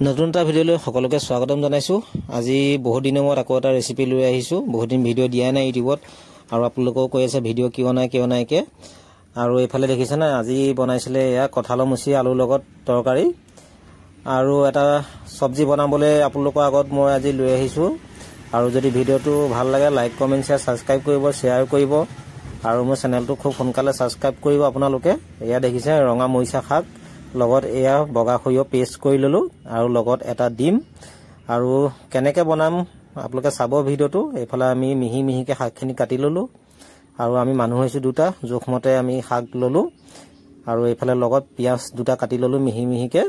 নতুন এটা ভিডিঅ'লৈ সকলোকে স্বাগতম জনাইছো। আজি বহুত দিনৰ মূৰত আকৌ এটা ৰেচিপি লৈ আহিছো। বহুত দিন ভিডিঅ' দিয়া নাই ইউটিউবত আৰু আপোনালোকেও কৈ আছে ভিডিঅ' কিয় নাই কে। আৰু এইফালে দেখিছে না আজি বনাইছিলে এয়া কঁঠালৰ মুচি আলুৰ লগত তৰকাৰী আৰু এটা সবজি বনাবলৈ আপোনালোকৰ আগত মই আজি লৈ আহিছো। আৰু যদি ভিডিঅ'টো ভাল লাগে লাইক কমেন্ট শেয়াৰ সাবস্ক্ৰাইব কৰিব, শেয়াৰ কৰিব আৰু মোৰ চেনেলটো খুব সোনকালে সাবস্ক্ৰাইব কৰিব আপোনালোকে। এয়া দেখিছে ৰঙা মৰিচা শাক লগত এয়া বগা সৰিয়হ পেষ্ট কৰি ললো আৰু লগত এটা ডিম আৰু কেনেকৈ বনাম আপোনালোকে চাব ভিডিঅ'টো। এইফালে আমি মিহি মিহিকে শাকখিনি কাটি ললো আৰু আমি মানুহ হৈছো দুটা, জোখমতে আমি শাক ললো আৰু এইফালে লগত পিয়াজ দুটা কাটি ললো মিহি মিহিকে।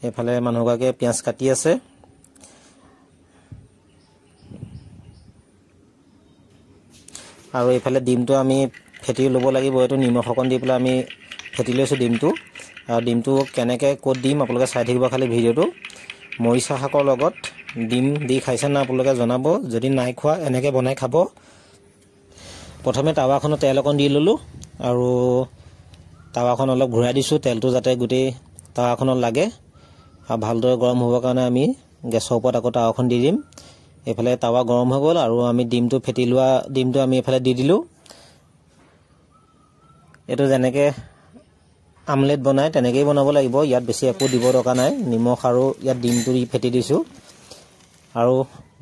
এইফালে মানুহগৰাকীয়ে পিয়াজ কাটি আছে আৰু এইফালে ডিমটো আমি ফেটি ল'ব লাগিব। এইটো নিমখ অকণ দি পেলাই আমি ফেটি লৈছোঁ ডিমটো। আৰু ডিমটো কেনেকৈ ক'ত দিম আপোনালোকে চাই থাকিব খালি ভিডিঅ'টো। মৰিচা শাকৰ লগত ডিম দি খাইছে না আপোনালোকে জনাব, যদি নাই খোৱা এনেকৈ বনাই খাব। প্ৰথমে টাৱাখনত তেল অকণ দি ল'লোঁ আৰু টাৱাখন অলপ ঘূৰাই দিছোঁ, তেলটো যাতে গোটেই টাৱাখনত লাগে আৰু ভালদৰে গৰম হ'বৰ কাৰণে আমি গেছৰ ওপৰত আকৌ টাৱাখন দি দিম। এইফালে টাৱা গৰম হৈ গ'ল আৰু আমি ডিমটো ফেটি লোৱা ডিমটো আমি এইফালে দি দিলোঁ। এইটো যেনেকৈ আমলেট বনায় তেনেকৈয়ে বনাব লাগিব, ইয়াত বেছি একো দিব দৰকাৰ নাই। নিমখ আৰু ইয়াত ডিমটো দি ফেটি দিছোঁ আৰু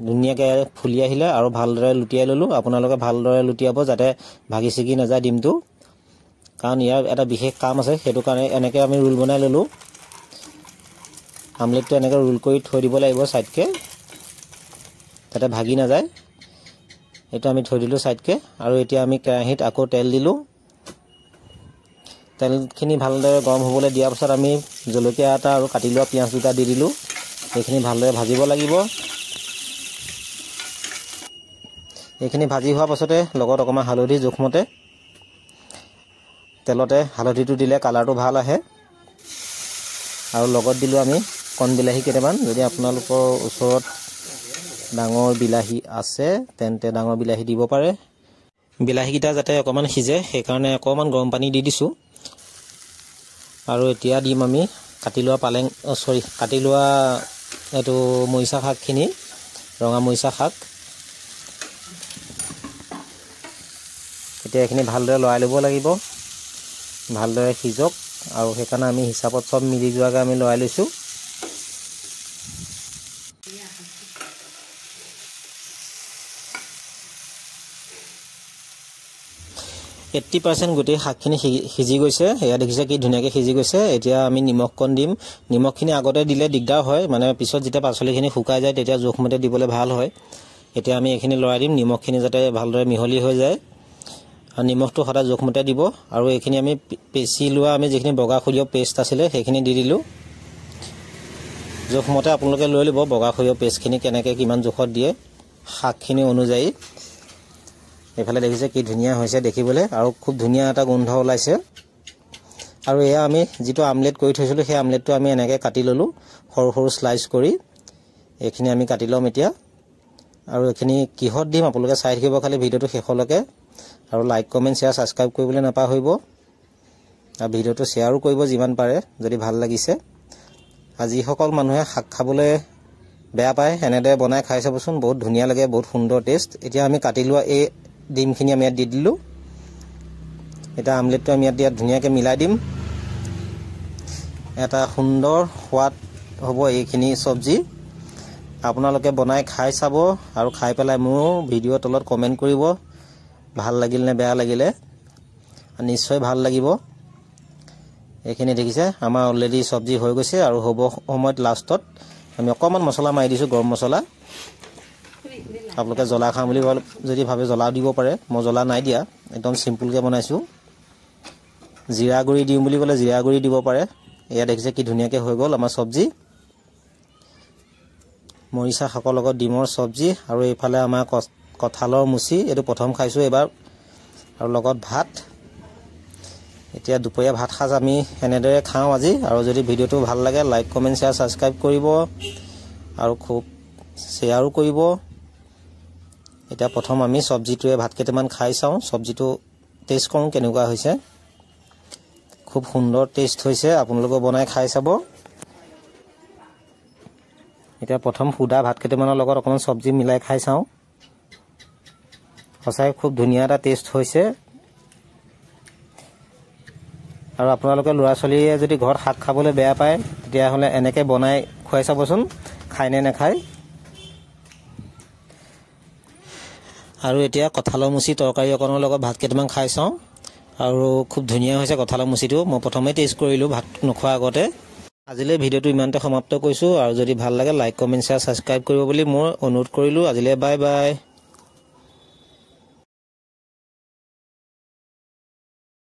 ধুনীয়াকৈ ফুলি আহিলে আৰু ভালদৰে লুটিয়াই ল'লোঁ। আপোনালোকে ভালদৰে লুটিয়াব যাতে ভাগি ছিগি নাযায় ডিমটো, কাৰণ ইয়াৰ এটা বিশেষ কাম আছে, সেইটো কাৰণে এনেকৈ আমি ৰোল বনাই ল'লোঁ। আমলেটটো এনেকৈ ৰোল কৰি থৈ দিব লাগিব ছাইডকৈ যাতে ভাগি নাযায়। এইটো আমি থৈ দিলোঁ ছাইডকৈ আৰু এতিয়া আমি কেৰাহীত আকৌ তেল দিলোঁ। তেলখিনি ভালদৰে গৰম হ'বলৈ দিয়াৰ পাছত আমি জলকীয়া এটা আৰু কাটি লোৱা পিঁয়াজ দুটা দি দিলোঁ। এইখিনি ভালদৰে ভাজিব লাগিব। এইখিনি ভাজি হোৱাৰ পাছতে লগত অকণমান হালধি জোখমতে, তেলতে হালধিটো দিলে কালাৰটো ভাল আহে। আৰু লগত দিলোঁ আমি কণ বিলাহী কেইটামান, যদি আপোনালোকৰ ওচৰত ডাঙৰ বিলাহী আছে তেন্তে ডাঙৰ বিলাহী দিব পাৰে। বিলাহীকেইটা যাতে অকণমান সিজে সেইকাৰণে অকণমান গৰম পানী দি দিছোঁ। আৰু এতিয়া দিম আমি কাটি লোৱা এইটো মৰিচা শাকখিনি, ৰঙা মৰিচা শাক। এতিয়া এইখিনি ভালদৰে লৰাই ল'ব লাগিব, ভালদৰে সিজক আৰু সেইকাৰণে আমি হিচাপত চব মিলি যোৱাকৈ আমি লৰাই লৈছোঁ। 80% গোটেই শাকখিনি সিজি গৈছে। এয়া দেখিছে কি ধুনীয়াকৈ সিজি গৈছে। এতিয়া আমি নিমখ কণ দিম। নিমখখিনি আগতে দিলে দিগদাৰ হয়, মানে পিছত যেতিয়া পাচলিখিনি শুকাই যায় তেতিয়া জোখমতে দিবলৈ ভাল হয়। এতিয়া আমি এইখিনি লৰাই দিম, নিমখখিনি যাতে ভালদৰে মিহলি হৈ যায়। আৰু নিমখটো সদায় জোখমতে দিব। আৰু এইখিনি আমি পিচি লোৱা আমি যিখিনি বগা সৰিয়হ পেষ্ট আছিলে সেইখিনি দি দিলোঁ। জোখমতে আপোনালোকে লৈ ল'ব বগা সৰিয়হ পেষ্টখিনি কেনেকৈ কিমান জোখত দিয়ে শাকখিনি অনুযায়ী। এইফালে দেখিছে কি ধুনীয়া হৈছে দেখিবলৈ আৰু খুব ধুনীয়া এটা গোন্ধ ওলাইছে। আৰু এয়া আমি যিটো আমলেট কৰি থৈছিলোঁ সেই আমলেটটো আমি এনেকৈ কাটি ল'লোঁ সৰু সৰু স্লাইচ কৰি। এইখিনি আমি কাটি ল'ম এতিয়া। আৰু এইখিনি কিহত দিম আপোনালোকে চাই থাকিব খালি ভিডিঅ'টো শেষলৈকে। আৰু লাইক কমেণ্ট শ্বেয়াৰ ছাবস্ক্ৰাইব কৰিবলৈ নাপাহৰিব আৰু ভিডিঅ'টো শ্বেয়াৰো কৰিব যিমান পাৰে যদি ভাল লাগিছে। আৰু যিসকল মানুহে শাক খাবলৈ বেয়া পায় এনেদৰে বনাই খাই চাবচোন, বহুত ধুনীয়া লাগে, বহুত সুন্দৰ টেষ্ট। এতিয়া আমি কাটি লোৱা এই ডিমখিনি আমি ইয়াত দি দিলোঁ। এতিয়া আমলেটটো আমি ইয়াত ধুনীয়াকৈ মিলাই দিম। এটা সুন্দৰ সোৱাদ হ'ব এইখিনি চব্জি। আপোনালোকে বনাই খাই চাব আৰু খাই পেলাই মোৰ ভিডিঅ'ৰ তলত কমেণ্ট কৰিব ভাল লাগিল নে বেয়া লাগিলে। নিশ্চয় ভাল লাগিব। এইখিনি দেখিছে আমাৰ অলৰেডি চব্জি হৈ গৈছে আৰু হ'ব সময়ত লাষ্টত আমি অকণমান মছলা মাৰি দিছোঁ, গৰম মছলা। আপোনালোকে জ্বলা খাওঁ বুলি যদি ভাবে জ্বলা দিব পাৰে, মই জ্বলা নাই দিয়া, একদম চিম্পুলকৈ বনাইছোঁ। জিৰা গুড়ি দিওঁ বুলি ক'লে জিৰা গুড়ি দিব পাৰে। এয়া দেখিছে কি ধুনীয়াকৈ হৈ গ'ল আমাৰ চব্জি, মৰিচা শাকৰ লগত ডিমৰ চব্জি। আৰু এইফালে আমাৰ কঁঠালৰ মুচি, এইটো প্ৰথম খাইছোঁ এইবাৰ, আৰু লগত ভাত। এতিয়া দুপৰীয়া ভাত সাজ আমি এনেদৰে খাওঁ আজি। আৰু যদি ভিডিঅ'টো ভাল লাগে লাইক কমেণ্ট শ্বেয়াৰ ছাবস্ক্ৰাইব কৰিব আৰু খুব শ্বেয়াৰো কৰিব। এতিয়া প্ৰথম আমি চব্জিটোৱে ভাত কেইটামান খাই চাওঁ, চব্জিটো টেষ্ট কৰোঁ কেনেকুৱা হৈছে। খুব সুন্দৰ টেষ্ট হৈছে আপোনালোকে বনাই খাই চাব এতিয়া প্ৰথম সুদা ভাত কেইটামানৰ লগত অকমান সবজি মিলাই খাই চাও সঁচাই খুব ধুনীয়া এটা টেষ্ট হৈছে আৰু আপোনালোকে লৰা চলিয়ে যদি ঘৰত শাক খাবলৈ বেয়া পায় তেতিয়া হলে এনেকে বনাই খুৱাই চাবচোন খাই নে নাখায় আৰু এতিয়া কঁঠালৰ মুচি তৰকাৰী অকনৰ লগত ভাত কেইটামান খাই চাও আৰু খুব ধুনীয়া হৈছে কঁঠালৰ মুচিটো মই প্ৰথমে টেষ্ট কৰিলো ভাত নোখোৱা আগতে আজিলৈ ভিডিওটো ইমানতে সমাপ্ত কৰিছো আৰু যদি ভাল লাগে লাইক কমেন্ট শেয়াৰ সাবস্ক্ৰাইব কৰিব বুলি মই অনুৰোধ কৰিলো আজিলৈ বাই বাই